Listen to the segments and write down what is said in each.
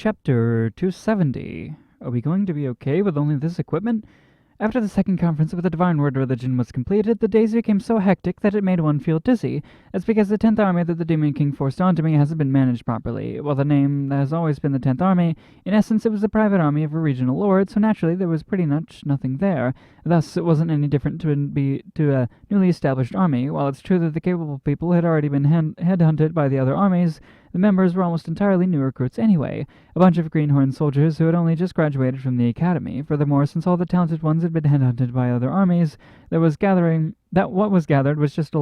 Chapter 270. Are we going to be okay with only this equipment? After the second conference with the Divine Word religion was completed, the days became so hectic that it made one feel dizzy. That's because the 10th Army that the Demon King forced onto me hasn't been managed properly. While the name has always been the 10th Army, in essence it was the private army of a regional lord, so naturally there was pretty much nothing there. Thus, it wasn't any different to a newly established army. While it's true that the capable people had already been headhunted by the other armies, the members were almost entirely new recruits anyway, a bunch of greenhorn soldiers who had only just graduated from the academy. Furthermore, since all the talented ones had been headhunted by other armies, what was gathered was just a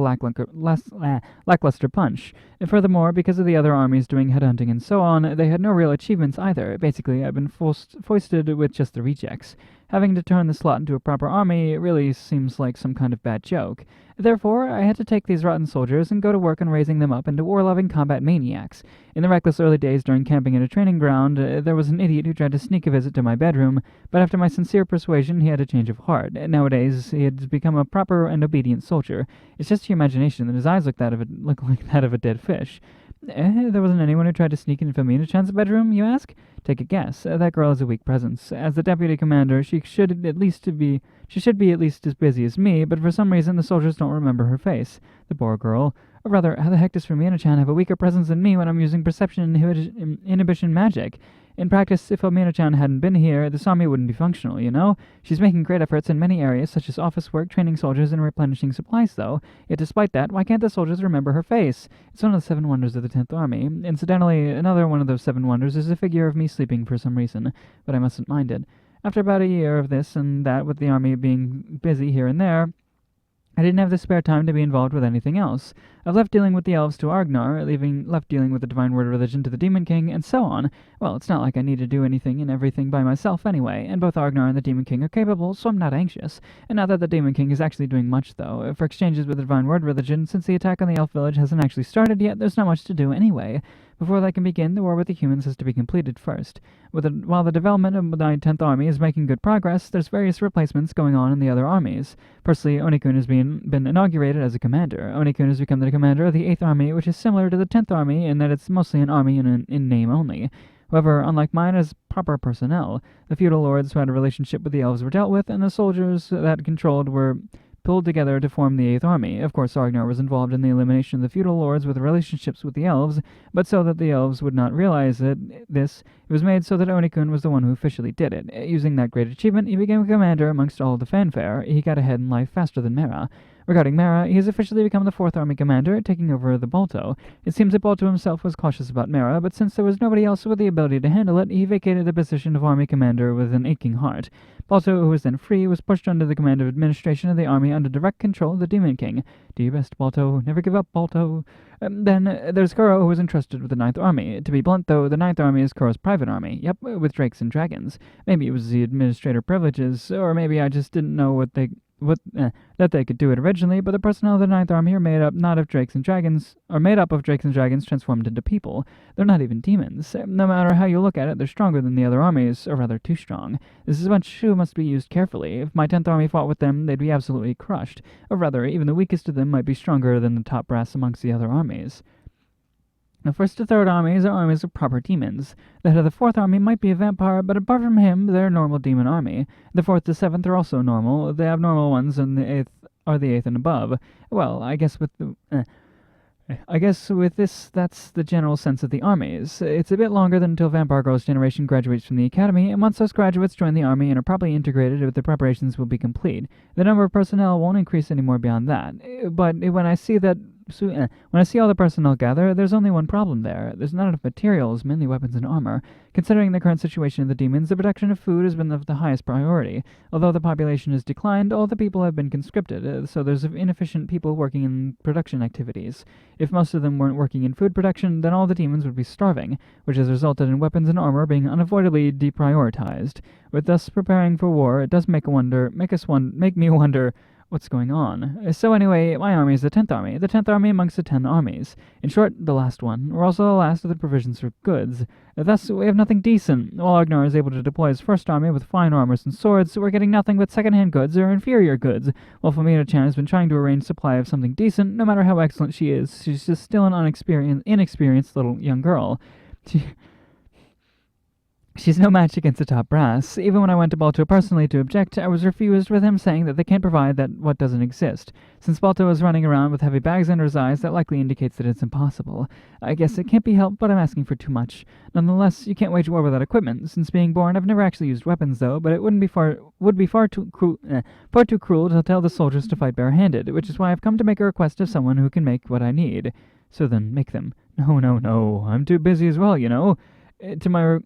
lackluster punch. And furthermore, because of the other armies doing headhunting and so on, they had no real achievements either. Basically, I'd been foisted with just the rejects. Having to turn the slot into a proper army really seems like some kind of bad joke. Therefore, I had to take these rotten soldiers and go to work on raising them up into war-loving combat maniacs. In the reckless early days during camping at a training ground, there was an idiot who tried to sneak a visit to my bedroom, but after my sincere persuasion, he had a change of heart. Nowadays, he had become a proper and obedient soldier. It's just your imagination that his eyes look like that of a dead fish. There wasn't anyone who tried to sneak into Femina-chan's bedroom, you ask? Take a guess. That girl is a weak presence. As the deputy commander, she should be at least as busy as me, but for some reason the soldiers don't remember her face. The poor girl. Or rather, how the heck does Femina-chan have a weaker presence than me when I'm using perception inhibition magic? In practice, if Femina-chan hadn't been here, this army wouldn't be functional, you know? She's making great efforts in many areas, such as office work, training soldiers, and replenishing supplies, though. Yet despite that, why can't the soldiers remember her face? It's one of the 7 wonders of the 10th Army. Incidentally, another one of those 7 wonders is a figure of me sleeping for some reason, but I mustn't mind it. After about a year of this and that with the army being busy here and there, I didn't have the spare time to be involved with anything else. I've left dealing with the elves to Argnar, left dealing with the Divine Word religion to the Demon King, and so on. Well, it's not like I need to do anything and everything by myself anyway, and both Argnar and the Demon King are capable, so I'm not anxious. And not that the Demon King is actually doing much, though. For exchanges with the Divine Word religion, since the attack on the elf village hasn't actually started yet, there's not much to do anyway. Before that can begin, the war with the humans has to be completed first. While the development of the 10th Army is making good progress, there's various replacements going on in the other armies. Firstly, Onikun has been inaugurated as a commander. Onikun has become the commander of the 8th Army, which is similar to the 10th Army in that it's mostly an army in name only. However, unlike mine, it has proper personnel. The feudal lords who had a relationship with the elves were dealt with, and the soldiers that controlled were pulled together to form the 8th Army. Of course, Argnar was involved in the elimination of the feudal lords with relationships with the elves, but so that the elves would not realize it was made so that Onikun was the one who officially did it. Using that great achievement, he became a commander amongst all the fanfare. He got ahead in life faster than Mera. Regarding Mera, he has officially become the 4th Army commander, taking over the Balto. It seems that Balto himself was cautious about Mera, but since there was nobody else with the ability to handle it, he vacated the position of army commander with an aching heart. Balto, who was then free, was pushed under the command of administration of the army under direct control of the Demon King. Do your best, Balto. Never give up, Balto. Then there's Kuro, who was entrusted with the 9th Army. To be blunt, though, the 9th Army is Kuro's private army. Yep, with drakes and dragons. Maybe it was the administrator privileges, or maybe I just didn't know that they could do it originally, but the personnel of the 9th Army are made up of drakes and dragons transformed into people. They're not even demons. No matter how you look at it, they're stronger than the other armies, or rather too strong. This is a bunch who must be used carefully. If my 10th Army fought with them, they'd be absolutely crushed. Or rather, even the weakest of them might be stronger than the top brass amongst the other armies. The 1st to 3rd armies are armies of proper demons. The head of the 4th Army might be a vampire, but apart from him, they're a normal demon army. The 4th to 7th are also normal. The abnormal ones and the 8th are the 8th and above. Well, I guess with this, that's the general sense of the armies. It's a bit longer than until Vampire Girl's generation graduates from the academy, and once those graduates join the army and are properly integrated, the preparations will be complete. The number of personnel won't increase any more beyond that. But when I see all the personnel gather, there's only one problem there. There's not enough materials, mainly weapons and armor. Considering the current situation of the demons, the production of food has been of the highest priority. Although the population has declined, all the people have been conscripted, so there's inefficient people working in production activities. If most of them weren't working in food production, then all the demons would be starving, which has resulted in weapons and armor being unavoidably deprioritized. With thus preparing for war, it does make me wonder what's going on. So anyway, my army is the 10th Army. The 10th Army amongst the 10 armies. In short, the last one. We're also the last of the provisions for goods. Thus, we have nothing decent. While Agnar is able to deploy his 1st Army with fine armors and swords, we're getting nothing but second-hand goods or inferior goods. While Femina-chan has been trying to arrange supply of something decent, no matter how excellent she is, she's just still an inexperienced little young girl. She's no match against the top brass. Even when I went to Balto personally to object, I was refused, with him saying that they can't provide that what doesn't exist. Since Balto is running around with heavy bags under his eyes, that likely indicates that it's impossible. I guess it can't be helped, but I'm asking for too much. Nonetheless, you can't wage war without equipment. Since being born, I've never actually used weapons, though, but it would be far too cruel to tell the soldiers to fight barehanded, which is why I've come to make a request of someone who can make what I need. So then, make them. No, I'm too busy as well, you know. To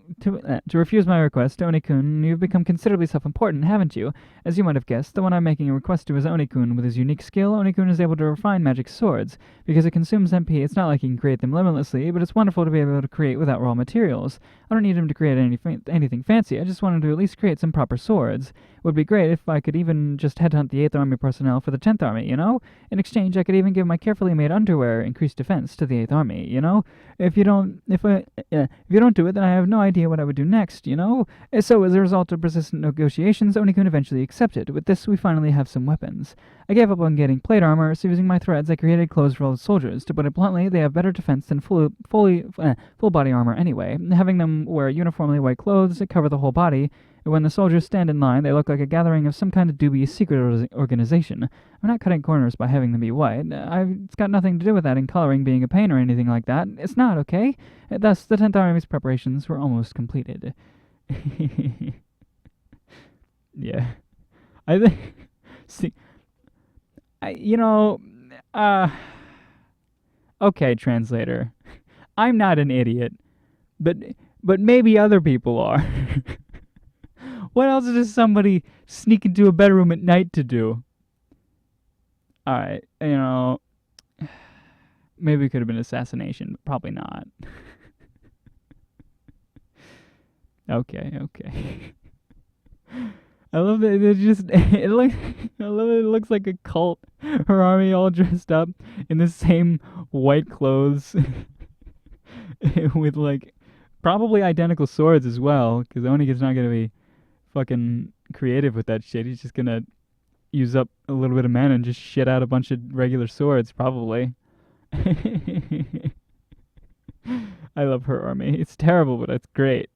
refuse my request, Oni-kun, you've become considerably self-important, haven't you? As you might have guessed, the one I'm making a request to is Oni-kun. With his unique skill, Oni-kun is able to refine magic swords. Because it consumes MP, it's not like he can create them limitlessly, but it's wonderful to be able to create without raw materials. I don't need him to create anything fancy, I just want him to at least create some proper swords. It would be great if I could even just headhunt the 8th Army personnel for the 10th Army, you know? In exchange, I could even give my carefully made underwear increased defense to the 8th Army, you know? If you don't do it, then I have no idea what I would do next, you know? So, as a result of persistent negotiations, Oni-kun eventually accepted. With this, we finally have some weapons. I gave up on getting plate armor, so using my threads, I created clothes for all the soldiers. To put it bluntly, they have better defense than full body armor anyway. Having them wear uniformly white clothes that cover the whole body, and when the soldiers stand in line, they look like a gathering of some kind of dubious secret organization. I'm not cutting corners by having them be white. It's got nothing to do with that in coloring being a pain or anything like that. It's not, okay? Thus, the 10th Army's preparations were almost completed. Yeah. I think... See... Okay, translator. I'm not an idiot. But maybe other people are. What else does somebody sneak into a bedroom at night to do? Alright, maybe it could have been assassination, but probably not. Okay. I love that I love it looks like a cult. Her army all dressed up in the same white clothes with like probably identical swords as well, because Oniga's not gonna be fucking creative with that shit. He's just gonna use up a little bit of mana and just shit out a bunch of regular swords, probably. I love her army. It's terrible, but it's great.